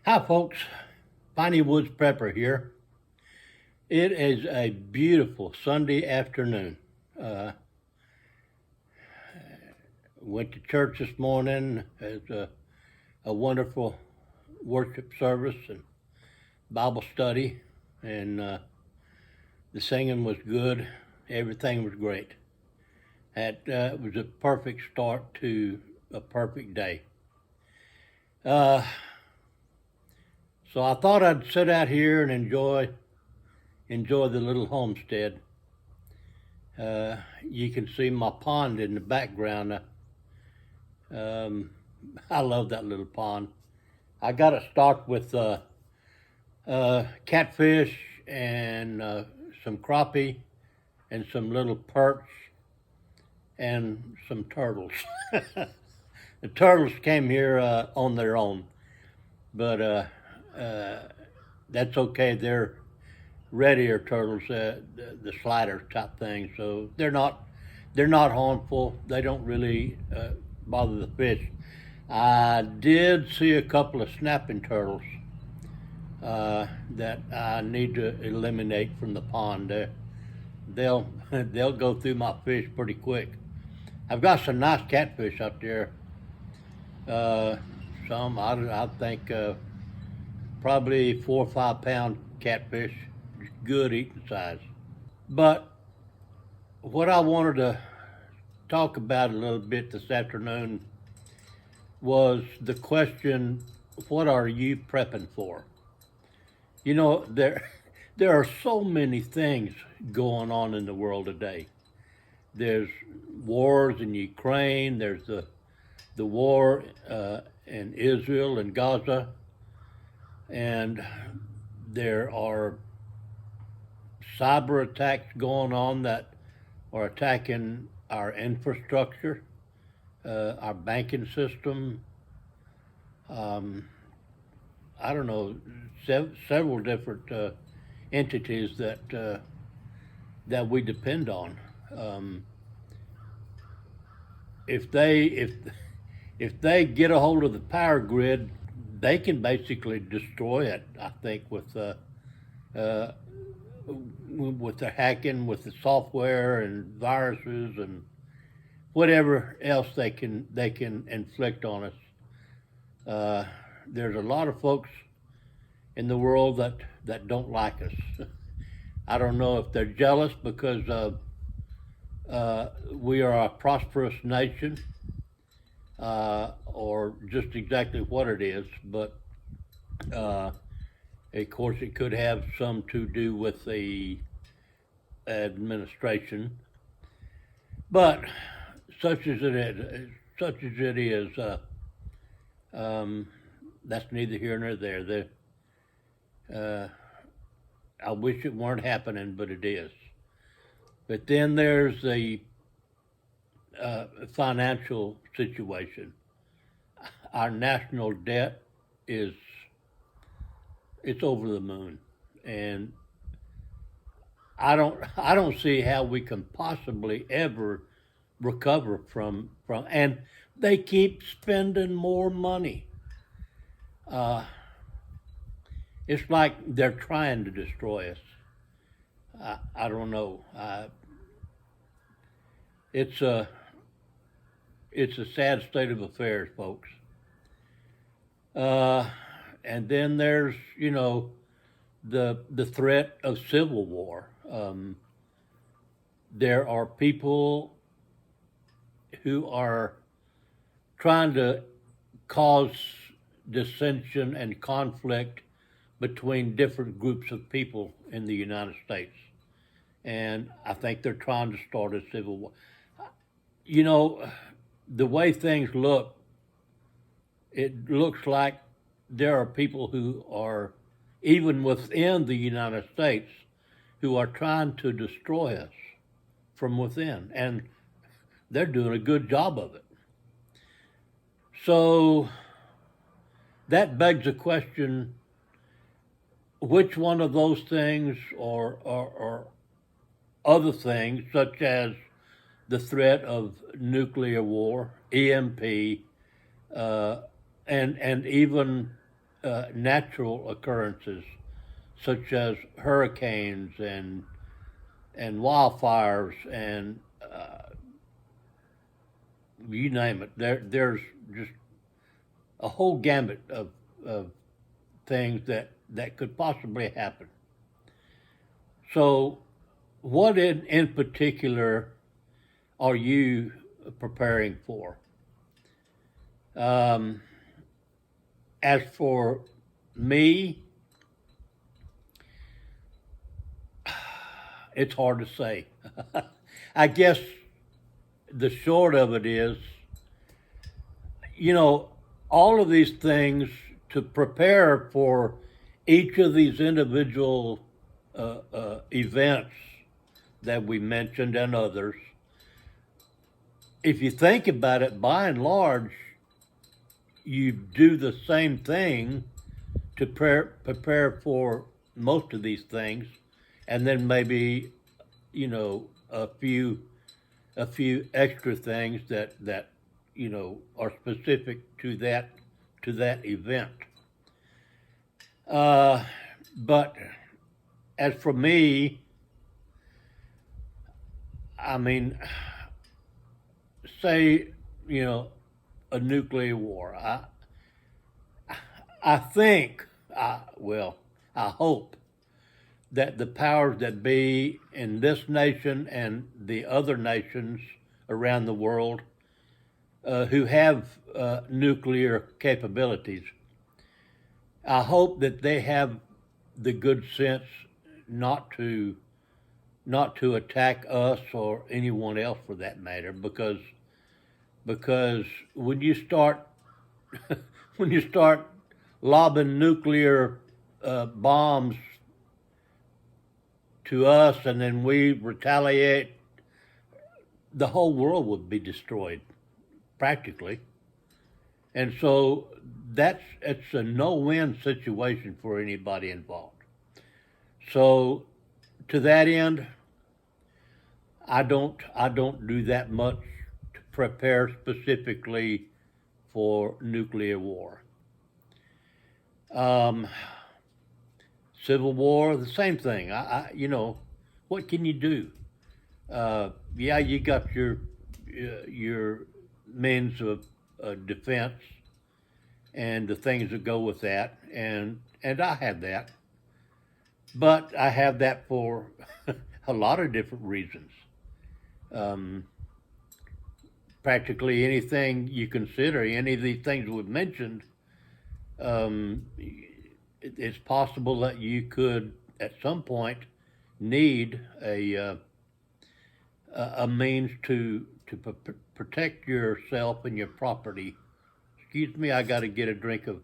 Hi, folks. Piney Woods Prepper here. It is a beautiful Sunday afternoon. Uh, Went to church this morning. It's a wonderful worship service and Bible study, and the singing was good. Everything was great. It was a perfect start to a perfect day. Uh, so I thought I'd sit out here and enjoy the little homestead. You can see my pond in the background. Um, I love that little pond. I got it stocked with catfish and some crappie and some little perch and some turtles. The turtles came here on their own, but uh, that's okay. They're reddier turtles, the slider type thing. So they're not harmful. They don't really bother the fish. I did see a couple of snapping turtles that I need to eliminate from the pond. They'll they'll go through my fish pretty quick. I've got some nice catfish up there. Uh, some I think probably 4 or 5 pound catfish, good eating size. But what I wanted to talk about a little bit this afternoon was the question, what are you prepping for? You know, there are so many things going on in the world today. There's wars in Ukraine, there's the war in Israel and Gaza, and there are cyber attacks going on that are attacking our infrastructure, our banking system. Um, I don't know, several different entities that we depend on. Um, if they if if they get a hold of the power grid, they can basically destroy it. I think uh, with the hacking, with the software and viruses and whatever else they can inflict on us. Uh, there's a lot of folks in the world that don't like us. I don't know if they're jealous because we are a prosperous nation, or just exactly what it is, but uh, of course it could have some to do with the administration. But such as it is, such as it is, um, that's neither here nor there. Uh, I wish it weren't happening, but it is. But then there's the financial situation. Our national debt is it's over the moon, and I don't see how we can possibly ever recover from. And they keep spending more money. Uh, it's like they're trying to destroy us. I don't know. It's a it's a sad state of affairs, folks. Uh, and then there's the threat of civil war. There are people who are trying to cause dissension and conflict between different groups of people in the United States. And I think they're trying to start a civil war. You know, the way things look, it looks like there are people who are, even within the United States, who are trying to destroy us from within. And they're doing a good job of it. So that begs the question, which one of those things or other things, such as the threat of nuclear war, EMP, uh, and even natural occurrences such as hurricanes and wildfires and you name it. There's just a whole gamut of things that could possibly happen. So, what in particular are you preparing for? Um, as for me, it's hard to say. I guess the short of it is, you know, all of these things to prepare for each of these individual events that we mentioned and others. If you think about it, by and large, you do the same thing to prepare for most of these things, and then maybe, you know, a few extra things that are specific to that event. But as for me, I mean, say, you know, a nuclear war. I think, I hope that the powers that be in this nation and the other nations around the world who have nuclear capabilities, I hope that they have the good sense not to attack us or anyone else for that matter, because when you start when you start lobbing nuclear bombs to us and then we retaliate, the whole world would be destroyed practically. And so it's a no-win situation for anybody involved. So to that end, I don't do that much to prepare specifically for nuclear war. Civil war, the same thing. What can you do? Yeah, you got your means of defense and the things that go with that, and I have that, but I have that for a lot of different reasons. Um, Practically anything you consider, any of these things we've mentioned, it's possible that you could at some point need a means to protect yourself and your property. Excuse me, I got to get a drink of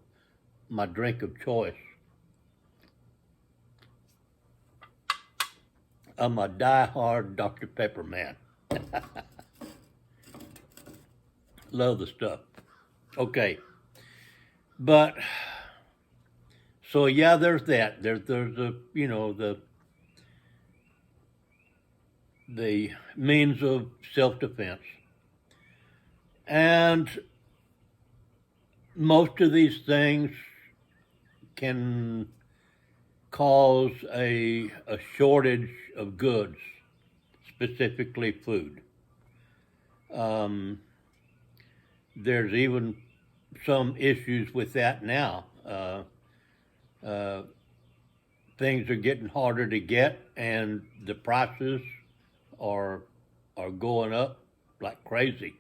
my drink of choice. I'm a die-hard Dr. Pepper man. Love the stuff. Okay, but so yeah, there's that. There's the means of self-defense, and most of these things can cause a shortage of goods, specifically food. There's even some issues with that now. Things are getting harder to get, and the prices are going up like crazy.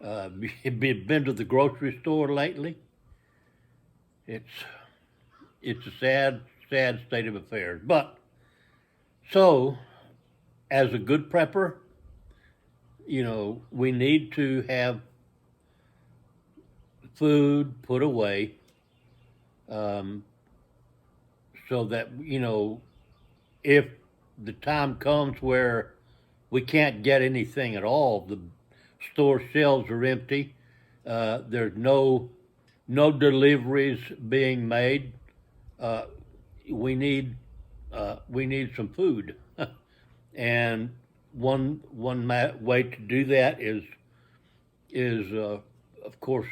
Been to the grocery store lately? It's a sad state of affairs. But so, as a good prepper, we need to have food put away, so that if the time comes where we can't get anything at all, the store shelves are empty, there's no deliveries being made, we need some food. And one way to do that is of course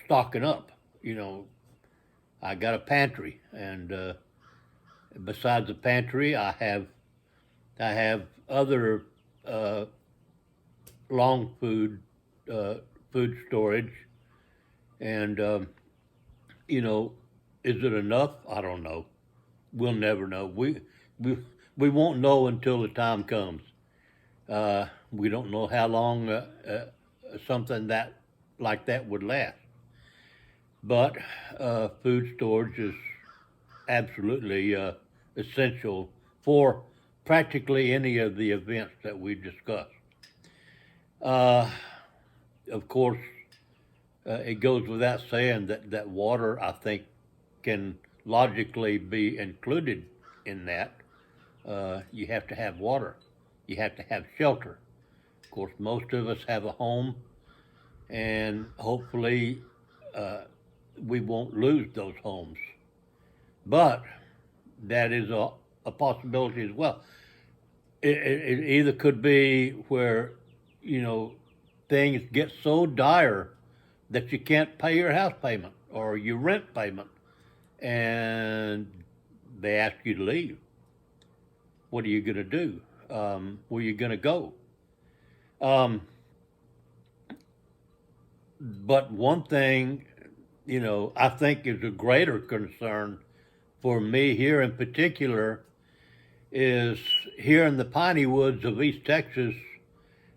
stocking up. I got a pantry, and besides the pantry, I have other uh, long uh, food storage, and you know, is it enough? I don't know. We'll never know. We we won't know until the time comes. We don't know how long something that like that would last. But food storage is absolutely essential for practically any of the events that we discussed. Uh, of course, it goes without saying that water, I think, can logically be included in that. You have to have water. You have to have shelter. Of course, most of us have a home, and hopefully, uh, we won't lose those homes. But that is a possibility as well. It either could be where, you know, things get so dire that you can't pay your house payment or your rent payment, and they ask you to leave. What are you going to do? Where are you going to go? Um, but one thing, I think is a greater concern for me here in particular is here in the piney woods of East Texas.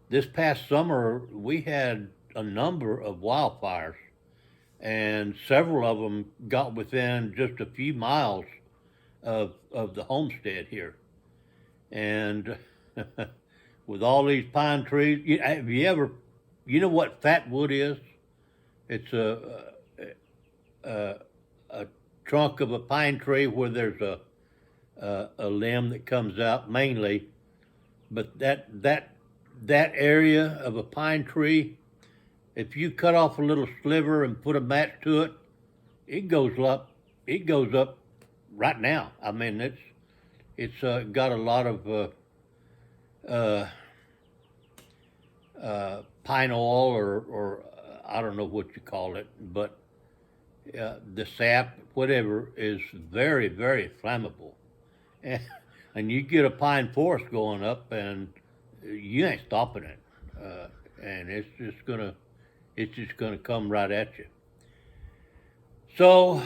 This past summer, we had a number of wildfires, and several of them got within just a few miles of the homestead here. And with all these pine trees, have you ever, you know what fat wood is? It's a, a trunk of a pine tree where there's a limb that comes out mainly, but that area of a pine tree, if you cut off a little sliver and put a match to it, it goes up. It goes up right now. I mean, it's got a lot of uh, pine oil or I don't know what you call it, but the sap, whatever, is very, very flammable. And, and you get a pine forest going up, and you ain't stopping it, and it's just gonna come right at you. So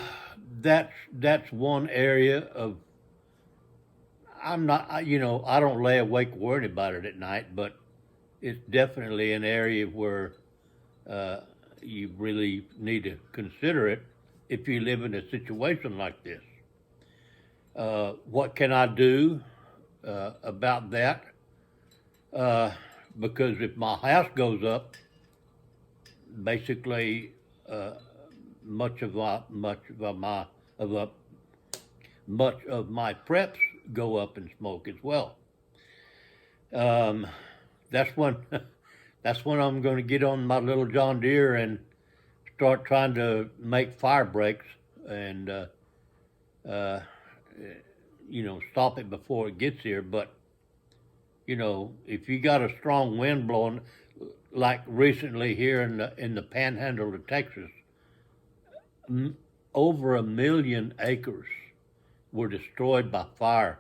that's one area of I'm not I don't lay awake worried about it at night, but it's definitely an area where uh, you really need to consider it if you live in a situation like this. What can I do about that? Uh, because if my house goes up, basically uh, much of much of my preps go up in smoke as well. Um, that's when that's when I'm going to get on my little John Deere and start trying to make fire breaks and uh, stop it before it gets here. But if you got a strong wind blowing, like recently here in the Panhandle of Texas, over 1 million acres were destroyed by fire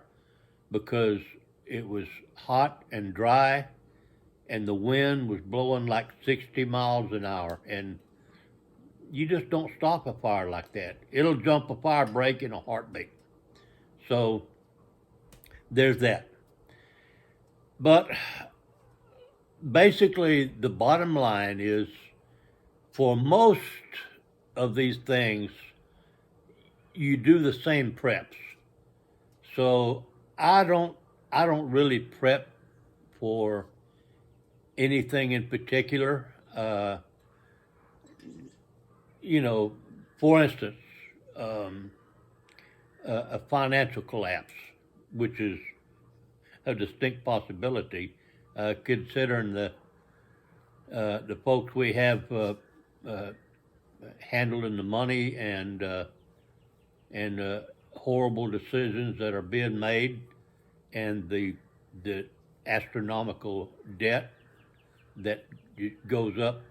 because it was hot and dry, and the wind was blowing like 60 miles an hour, and you just don't stop a fire like that. It'll jump a fire break in a heartbeat. So there's that. But basically, the bottom line is for most of these things, you do the same preps. So I don't really prep for anything in particular. For instance, um, a financial collapse, which is a distinct possibility, considering the folks we have uh, handling the money and horrible decisions that are being made, and the astronomical debt that goes up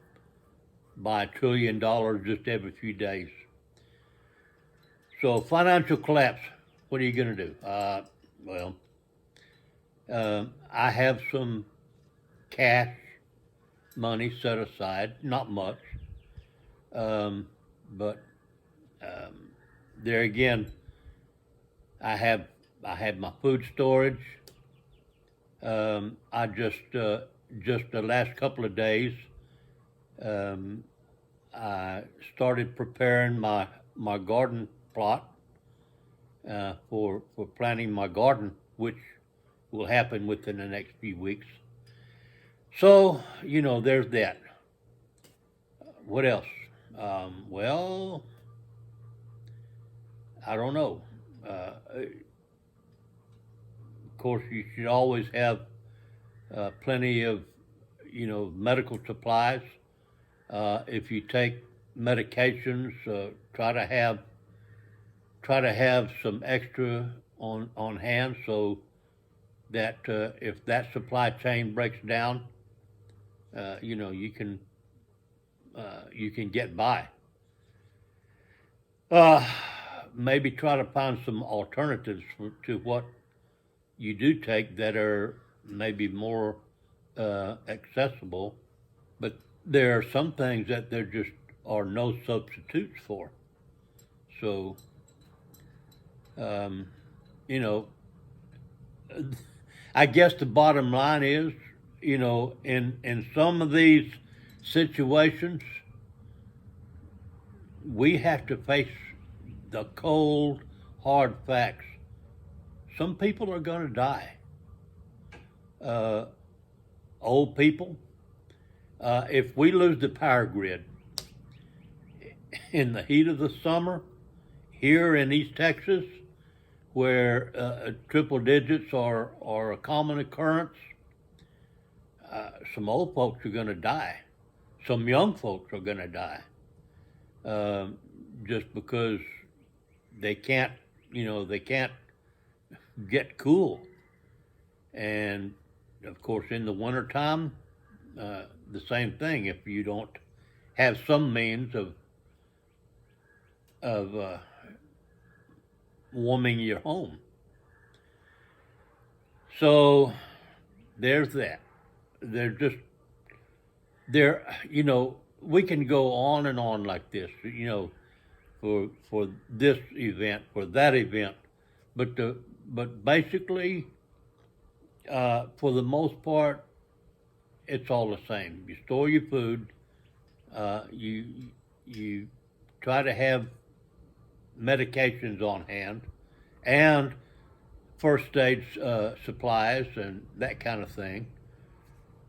by $1 trillion just every few days. So financial collapse. What are you going to do? Well, I have some cash money set aside, not much, um, but um, there again, I have I had my food storage. I just the last couple of days, um, I started preparing my garden plot for planting my garden, which will happen within the next few weeks. So there's that. What else? Well, I don't know. Of course, you should always have plenty of medical supplies. If you take medications, try to have some extra on hand so that if that supply chain breaks down, you can get by. Uh, Maybe try to find some alternatives to what you do take that are maybe more accessible. But there are some things that there just are no substitutes for. So, um, you know, I guess the bottom line is, in some of these situations, we have to face the cold, hard facts. Some people are going to die. Uh, Old people. If we lose the power grid in the heat of the summer here in East Texas, where triple digits are a common occurrence, some old folks are going to die. Some young folks are going to die just because they can't, they can't get cool. And of course, in the wintertime, the same thing. If you don't have some means of warming your home, so there's that. They're just there. We can go on and on like this. For this event, for that event, but basically, for the most part, it's all the same. You store your food. You try to have medications on hand and first aid supplies and that kind of thing.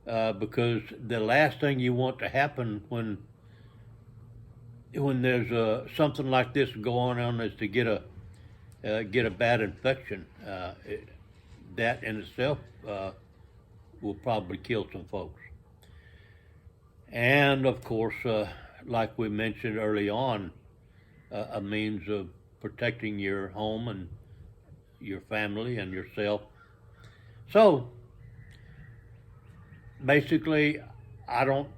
Because the last thing you want to happen when there's something like this going on is to get a bad infection. That in itself will probably kill some folks. And of course, like we mentioned early on, a means of protecting your home and your family and yourself. So basically, I don't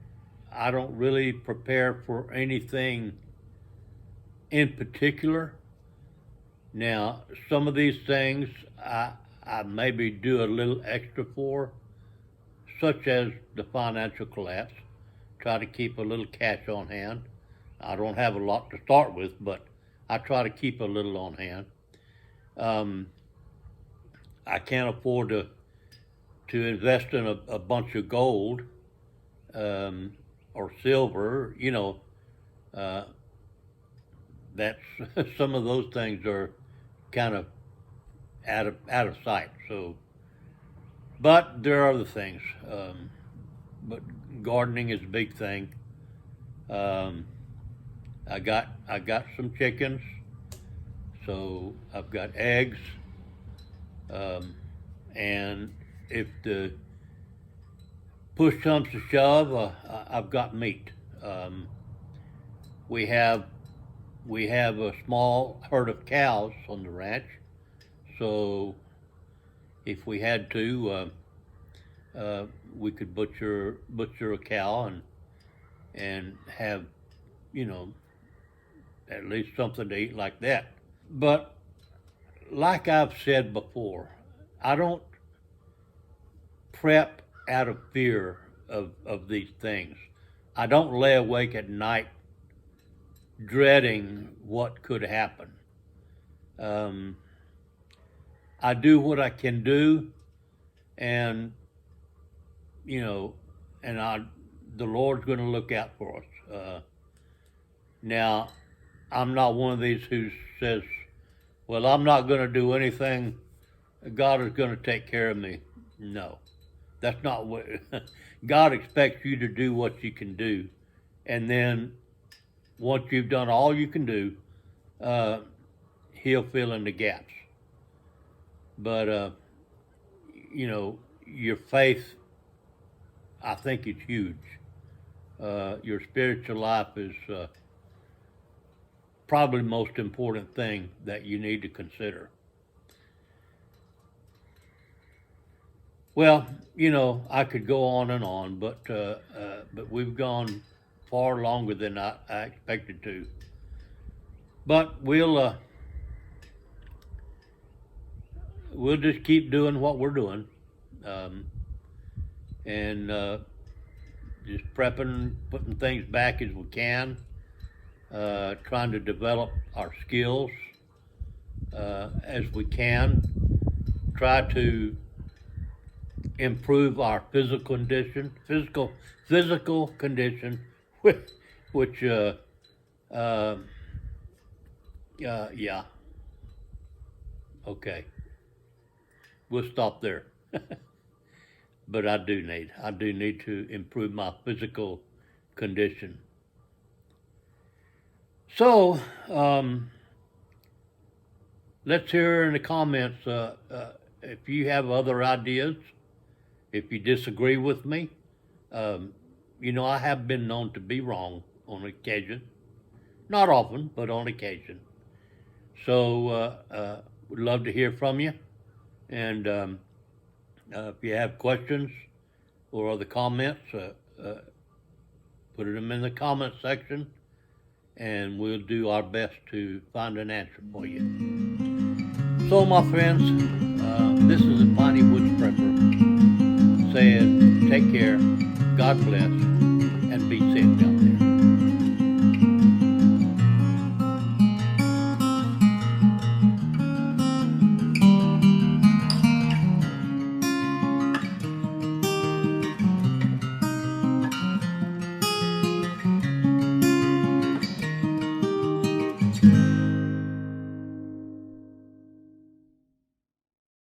really prepare for anything in particular. Now, some of these things I maybe do a little extra for, such as the financial collapse. Try to keep a little cash on hand. I don't have a lot to start with, but I try to keep a little on hand. I can't afford to invest in a bunch of gold or silver. That's some of those things are kind of out of sight. So, but there are other things. But gardening is a big thing. I got some chickens, so I've got eggs, and if the push comes to shove, I've got meat. We have a small herd of cows on the ranch, so if we had to, we could butcher a cow and have, at least something to eat like that. But like I've said before, I don't prep out of fear of these things. I don't lay awake at night dreading what could happen. Um, I do what I can do, and you know, and the Lord's going to look out for us. Now, I'm not one of these who says, "Well, I'm not going to do anything. God is going to take care of me." No, that's not what God expects you to do. What you can do, and then once you've done all you can do, He'll fill in the gaps. But your faith, I think, is huge. Your spiritual life is probably the most important thing that you need to consider. Well, I could go on, but we've gone far longer than I expected to. But we'll just keep doing what we're doing, and just prepping, putting things back as we can, trying to develop our skills as we can, try to improve our physical condition, which yeah, okay, we'll stop there. But I do need to improve my physical condition. So let's hear in the comments if you have other ideas, if you disagree with me. I have been known to be wrong on occasion, not often, but on occasion. So would love to hear from you, and if you have questions or other comments, put them in the comment section, and we'll do our best to find an answer for you. So, my friends, this is a Piney Woods Prepper saying take care, God bless, and be safe out there.